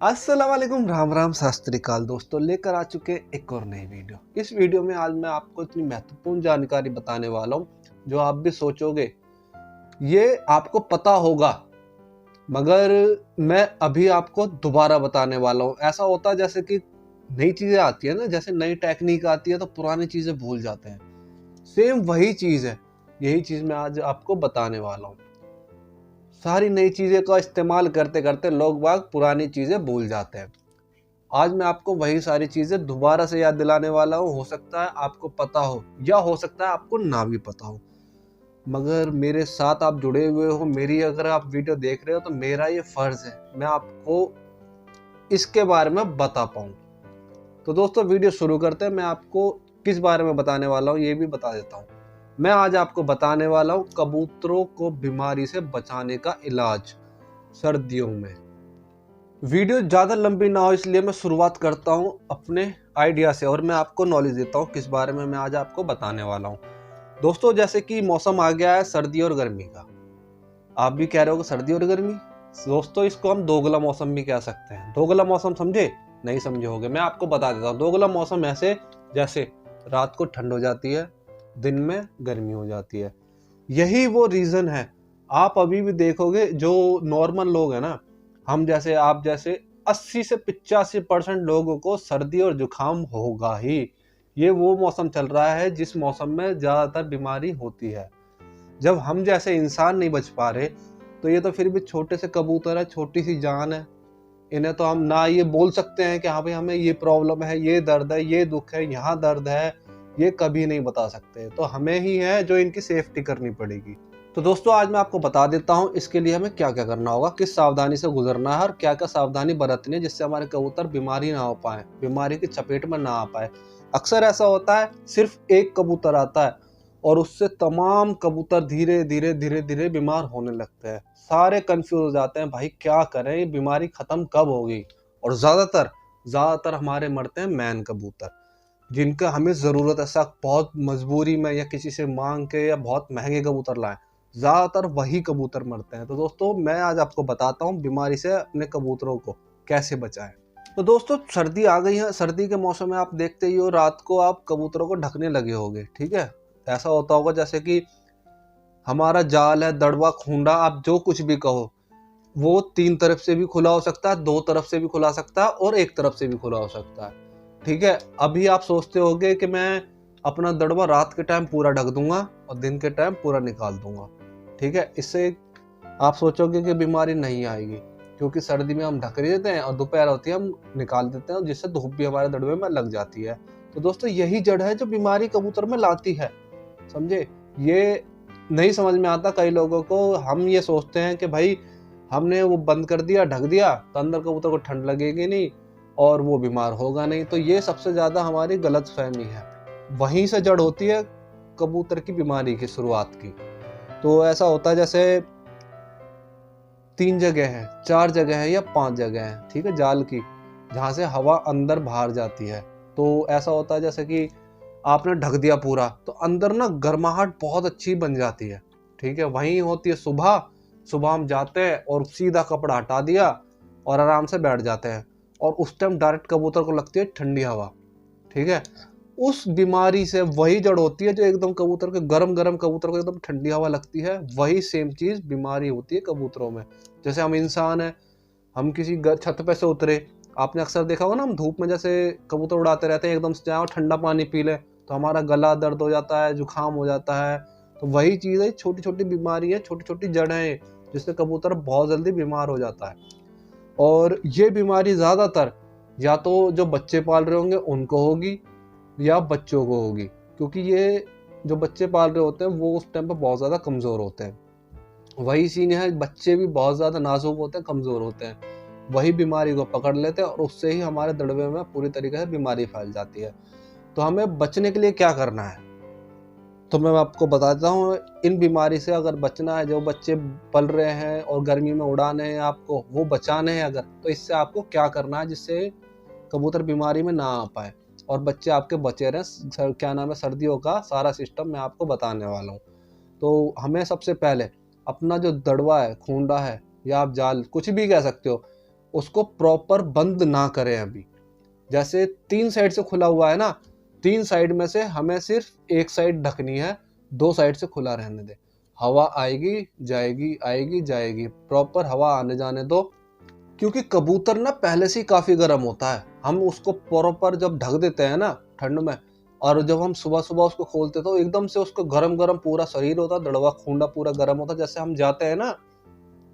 अस्सलाम वालेकुम, राम राम, सत श्री अकाल दोस्तों। लेकर आ चुके एक और नई वीडियो। इस वीडियो में आज मैं आपको इतनी महत्वपूर्ण जानकारी बताने वाला हूँ जो आप भी सोचोगे ये आपको पता होगा, मगर मैं अभी आपको दोबारा बताने वाला हूँ। ऐसा होता है जैसे कि नई चीजें आती है ना, जैसे नई टेक्निक आती है तो पुरानी चीजें भूल जाते हैं। सेम वही चीज है, यही चीज मैं आज आपको बताने वाला हूँ। सारी नई चीजें का इस्तेमाल करते करते लोग बाग पुरानी चीजें भूल जाते हैं। आज मैं आपको वही सारी चीजें दोबारा से याद दिलाने वाला हूँ। हो सकता है आपको पता हो या हो सकता है आपको ना भी पता हो, मगर मेरे साथ आप जुड़े हुए हो, मेरी अगर आप वीडियो देख रहे हो तो मेरा ये फर्ज है मैं आपको इसके बारे में बता पाऊँ। तो दोस्तों वीडियो शुरू करते हैं। मैं आपको किस बारे में बताने वाला हूँ ये भी बता देता हूँ। मैं आज आपको बताने वाला हूँ कबूतरों को बीमारी से बचाने का इलाज सर्दियों में। वीडियो ज़्यादा लंबी ना हो इसलिए मैं शुरुआत करता हूँ अपने आइडिया से और मैं आपको नॉलेज देता हूँ किस बारे में मैं आज आपको बताने वाला हूँ। दोस्तों जैसे कि मौसम आ गया है सर्दी और गर्मी का, आप भी कह रहे हो कि सर्दी और गर्मी। दोस्तों इसको हम दोगला मौसम भी कह सकते हैं। दोगला मौसम समझे? नहीं समझे होगे, मैं आपको बता देता हूँ। दोगला मौसम ऐसे जैसे रात को ठंड हो जाती है, दिन में गर्मी हो जाती है। यही वो रीज़न है। आप अभी भी देखोगे जो नॉर्मल लोग हैं ना, हम जैसे आप जैसे 80 से 85% लोगों को सर्दी और जुकाम होगा ही। ये वो मौसम चल रहा है जिस मौसम में ज़्यादातर बीमारी होती है। जब हम जैसे इंसान नहीं बच पा रहे तो ये तो फिर भी छोटे से कबूतर है, छोटी सी जान है। इन्हें तो हम ना ये बोल सकते हैं कि हाँ भाई हमें ये प्रॉब्लम है, ये दर्द है, ये दुख है, यहाँ दर्द है, ये कभी नहीं बता सकते। तो हमें ही है जो इनकी सेफ्टी करनी पड़ेगी। तो दोस्तों आज मैं आपको बता देता हूँ इसके लिए हमें क्या क्या करना होगा, किस सावधानी से गुजरना है और क्या क्या सावधानी बरतनी है जिससे हमारे कबूतर बीमारी ना हो पाए, बीमारी की चपेट में ना आ पाए। अक्सर ऐसा होता है सिर्फ एक कबूतर आता है और उससे तमाम कबूतर धीरे धीरे धीरे धीरे बीमार होने लगते हैं। सारे कंफ्यूज हो जाते हैं, भाई क्या करें, ये बीमारी खत्म कब होगी। और ज्यादातर हमारे मरते हैं मैन कबूतर, जिनका हमें जरूरत है, सब बहुत मजबूरी में या किसी से मांग के या बहुत महंगे कबूतर लाएं, ज्यादातर वही कबूतर मरते हैं। तो दोस्तों मैं आज आपको बताता हूँ बीमारी से अपने कबूतरों को कैसे बचाएं। तो दोस्तों सर्दी आ गई है, सर्दी के मौसम में आप देखते ही हो रात को आप कबूतरों को ढकने लगे होगे, ठीक है। ऐसा होता होगा जैसे कि हमारा जाल है, दड़वा, खूंडा, आप जो कुछ भी कहो, वो 3 तरफ से भी खुला हो सकता है, 2 तरफ से भी खुला सकता है और 1 तरफ से भी खुला हो सकता है, ठीक है। अभी आप सोचते होगे कि मैं अपना दड़वा रात के टाइम पूरा ढक दूंगा और दिन के टाइम पूरा निकाल दूंगा, ठीक है। इससे आप सोचोगे कि बीमारी नहीं आएगी, क्योंकि सर्दी में हम ढक देते हैं और दोपहर होती है हम निकाल देते हैं, जिससे धूप भी हमारे दड़वे में लग जाती है। तो दोस्तों यही जड़ है जो बीमारी कबूतर में लाती है, समझे। ये नहीं समझ में आता कई लोगों को। हम ये सोचते हैं कि भाई हमने वो बंद कर दिया, ढक दिया तो अंदर कबूतर को ठंड लगेगी नहीं और वो बीमार होगा नहीं। तो ये सबसे ज्यादा हमारी गलतफहमी है। वहीं से जड़ होती है कबूतर की बीमारी की शुरुआत की। तो ऐसा होता है जैसे 3 जगह है, 4 जगह है या 5 जगह है, ठीक है, जाल की, जहाँ से हवा अंदर बाहर जाती है। तो ऐसा होता है जैसे कि आपने ढक दिया पूरा तो अंदर ना गर्माहट बहुत अच्छी बन जाती है, ठीक है। वहीं होती है सुबह, सुबह हम जाते हैं और सीधा कपड़ा हटा दिया और आराम से बैठ जाते हैं और उस टाइम डायरेक्ट कबूतर को लगती है ठंडी हवा, ठीक है। उस बीमारी से वही जड़ होती है जो एकदम कबूतर के गरम गरम कबूतर को एकदम ठंडी हवा लगती है, वही सेम चीज बीमारी होती है कबूतरों में। जैसे हम इंसान है, हम किसी छत पे से उतरे, आपने अक्सर देखा होगा ना, हम धूप में जैसे कबूतर उड़ाते रहते हैं, एकदम से जाओ ठंडा पानी पी ले तो हमारा गला दर्द हो जाता है, जुकाम हो जाता है। तो वही चीज़ है, छोटी छोटी बीमारी है, छोटी छोटी जड़ है जिससे कबूतर बहुत जल्दी बीमार हो जाता है। और ये बीमारी ज़्यादातर या तो जो बच्चे पाल रहे होंगे उनको होगी या बच्चों को होगी, क्योंकि ये जो बच्चे पाल रहे होते हैं वो उस टाइम पर बहुत ज़्यादा कमज़ोर होते हैं। वही सीन है, बच्चे भी बहुत ज़्यादा नाजुक होते हैं, कमज़ोर होते हैं, वही बीमारी को पकड़ लेते हैं और उससे ही हमारे दड़बे में पूरी तरीके से बीमारी फैल जाती है। तो हमें बचने के लिए क्या करना है तो मैं आपको बताता हूँ। इन बीमारी से अगर बचना है, जो बच्चे पल रहे हैं और गर्मी में उड़ाने हैं आपको, वो बचाने हैं अगर, तो इससे आपको क्या करना है जिससे कबूतर बीमारी में ना आ पाए और बच्चे आपके बचे रहें। क्या नाम है, सर्दियों का सारा सिस्टम मैं आपको बताने वाला हूँ। तो हमें सबसे पहले अपना जो दड़वा है, खूंडा है या आप जाल कुछ भी कह सकते हो, उसको प्रॉपर बंद ना करें। अभी जैसे 3 साइड से खुला हुआ है ना, 3 साइड में से हमें सिर्फ एक साइड ढकनी है, 2 साइड से खुला रहने दे। हवा आएगी जाएगी, प्रॉपर हवा आने जाने दो। क्योंकि कबूतर ना पहले से ही काफी गर्म होता है, हम उसको प्रॉपर जब ढक देते हैं ना ठंड में, और जब हम सुबह सुबह उसको खोलते तो एकदम से उसको गरम गरम पूरा शरीर होता, दड़वा खूंडा पूरा गर्म होता। जैसे हम जाते हैं ना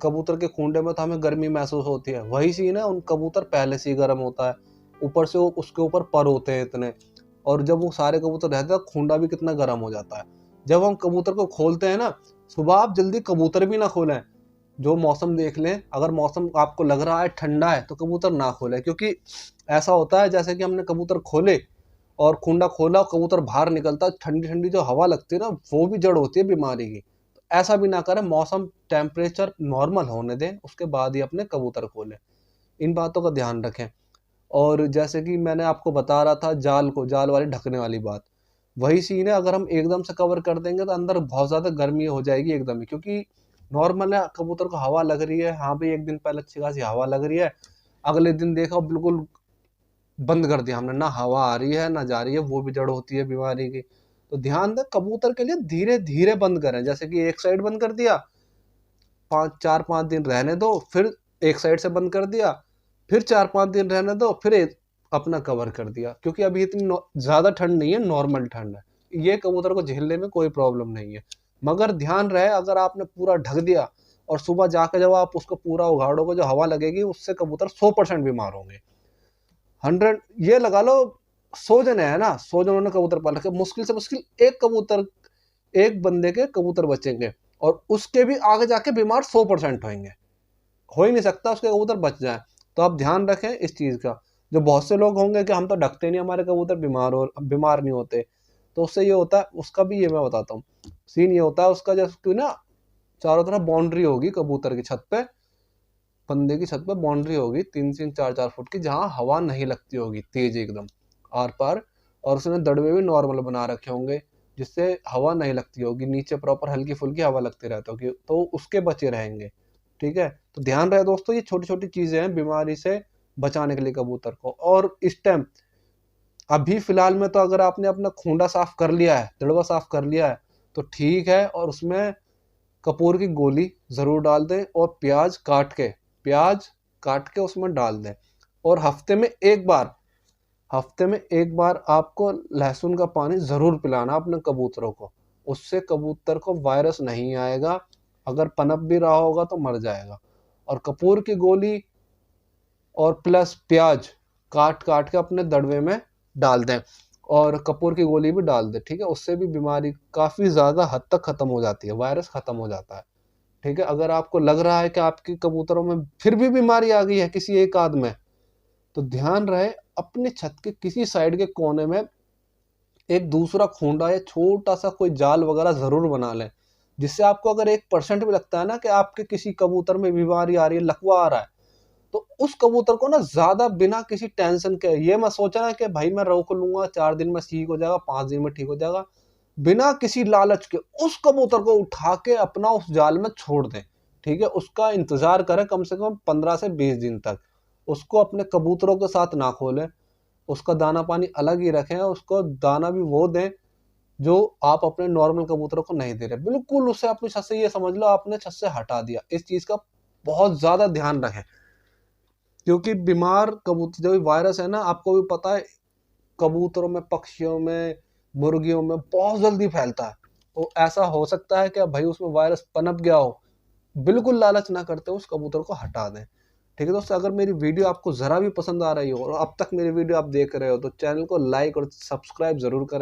कबूतर के खूंडे में तो हमें गर्मी महसूस होती है, वही सीन है। उन कबूतर पहले से ही गर्म होता है, ऊपर से उसके ऊपर पर होते हैं इतने, और जब वो सारे कबूतर रहते हैं खूंडा भी कितना गर्म हो जाता है। जब हम कबूतर को खोलते हैं ना सुबह, आप जल्दी कबूतर भी ना खोलें, जो मौसम देख लें। अगर मौसम आपको लग रहा है ठंडा है तो कबूतर ना खोलें, क्योंकि ऐसा होता है जैसे कि हमने कबूतर खोले और खूंडा खोला, कबूतर बाहर निकलता है, ठंडी ठंडी जो हवा लगती है ना, वो भी जड़ होती है बीमारी की। तो ऐसा भी ना करें, मौसम टेम्परेचर नॉर्मल होने दें, उसके बाद ही अपने कबूतर खोलें। इन बातों का ध्यान रखें। और जैसे कि मैंने आपको बता रहा था जाल वाली ढकने वाली बात, वही सीन है। अगर हम एकदम से कवर कर देंगे तो अंदर बहुत ज्यादा गर्मी हो जाएगी एकदम ही, क्योंकि नॉर्मल है कबूतर को हवा लग रही है, हाँ भाई एक दिन पहले अच्छी खासी हवा लग रही है, अगले दिन देखा बिल्कुल बंद कर दिया हमने, ना हवा आ रही है ना जा रही है, वो भी जड़ होती है बीमारी की। तो ध्यान दें, कबूतर के लिए धीरे धीरे बंद करें। जैसे कि एक साइड बंद कर दिया, 4-5 दिन रहने दो, फिर एक साइड से बंद कर दिया, फिर 4-5 दिन रहने दो, फिर अपना कवर कर दिया। क्योंकि अभी इतनी ज्यादा ठंड नहीं है, नॉर्मल ठंड है, ये कबूतर को झेलने में कोई प्रॉब्लम नहीं है। मगर ध्यान रहे, अगर आपने पूरा ढक दिया और सुबह जाकर जब आप उसको पूरा उगाड़ोगे, जो हवा लगेगी उससे कबूतर 100% बीमार होंगे। 100 ये लगा लो, 100 जने हैं ना, 100 जनों ने कबूतर पाल रखे, मुश्किल से मुश्किल एक कबूतर, एक बंदे के कबूतर बचेंगे, और उसके भी आगे जाके बीमार 100% होंगे। हो ही नहीं सकता उसके कबूतर बच जाए। तो आप ध्यान रखें इस चीज का। जो बहुत से लोग होंगे कि हम तो ढकते नहीं, हमारे कबूतर बीमार नहीं होते, तो उससे ये होता है, उसका भी ये मैं बताता हूँ सीन। ये होता है उसका, जैसे ना चारों तरफ बाउंड्री होगी कबूतर की छत पे, बंदे की छत पे बाउंड्री होगी 3-3, 4-4 फुट की, जहां हवा नहीं लगती होगी तेज एकदम आर पार, और उसने दड़बे भी नॉर्मल बना रखे होंगे जिससे हवा नहीं लगती होगी, नीचे प्रॉपर हल्की फुल्की हवा लगती रहती होगी, तो उसके बचे रहेंगे। ठीक है, तो ध्यान रहे दोस्तों, ये छोटी छोटी चीजें हैं बीमारी से बचाने के लिए कबूतर को। और इस टाइम अभी फिलहाल में तो अगर आपने अपना खूंडा साफ कर लिया है, दड़बा साफ कर लिया है, तो ठीक है, और उसमें कपूर की गोली जरूर डाल दें, और प्याज काट के उसमें डाल दें। और हफ्ते में एक बार आपको लहसुन का पानी जरूर पिलाना अपने कबूतरों को। उससे कबूतर को वायरस नहीं आएगा, अगर पनप भी रहा होगा तो मर जाएगा। और कपूर की गोली और प्लस प्याज काट काट के अपने दड़वे में डाल दें, और कपूर की गोली भी डाल दें। ठीक है, उससे भी बीमारी काफी ज्यादा हद तक खत्म हो जाती है, वायरस खत्म हो जाता है। ठीक है, अगर आपको लग रहा है कि आपके कबूतरों में फिर भी बीमारी आ गई है किसी एक आध में, तो ध्यान रहे, अपने छत के किसी साइड के कोने में एक दूसरा खूंडा या छोटा सा कोई जाल वगैरह जरूर बना लें, जिससे आपको अगर 1% भी लगता है ना कि आपके किसी कबूतर में बीमारी आ रही है, लकवा आ रहा है, तो उस कबूतर को ना ज्यादा बिना किसी टेंशन के, ये मत सोचना कि भाई मैं रोक लूंगा 4 दिन में ठीक हो जाएगा, 5 दिन में ठीक हो जाएगा, बिना किसी लालच के उस कबूतर को उठा के अपना उस जाल में छोड़ दें। ठीक है, उसका इंतजार करें कम से कम 15 से 20 दिन तक। उसको अपने कबूतरों के साथ ना खोलें, उसका दाना पानी अलग ही रखें, उसको दाना भी वो दें जो आप अपने नॉर्मल कबूतरों को नहीं दे रहे। बिल्कुल उसे अपनी छत से, ये समझ लो आपने छत से हटा दिया। इस चीज का बहुत ज्यादा ध्यान रखें, क्योंकि बीमार कबूतर जो वायरस है ना, आपको भी पता है, कबूतरों में, पक्षियों में, मुर्गियों में बहुत जल्दी फैलता है। तो ऐसा हो सकता है कि भाई उसमें वायरस पनप गया हो। बिल्कुल लालच ना करते उस कबूतर को हटा दें। ठीक है दोस्तों, अगर मेरी वीडियो आपको जरा भी पसंद आ रही हो और अब तक मेरी वीडियो आप देख रहे हो, तो चैनल को लाइक और सब्सक्राइब जरूर करें।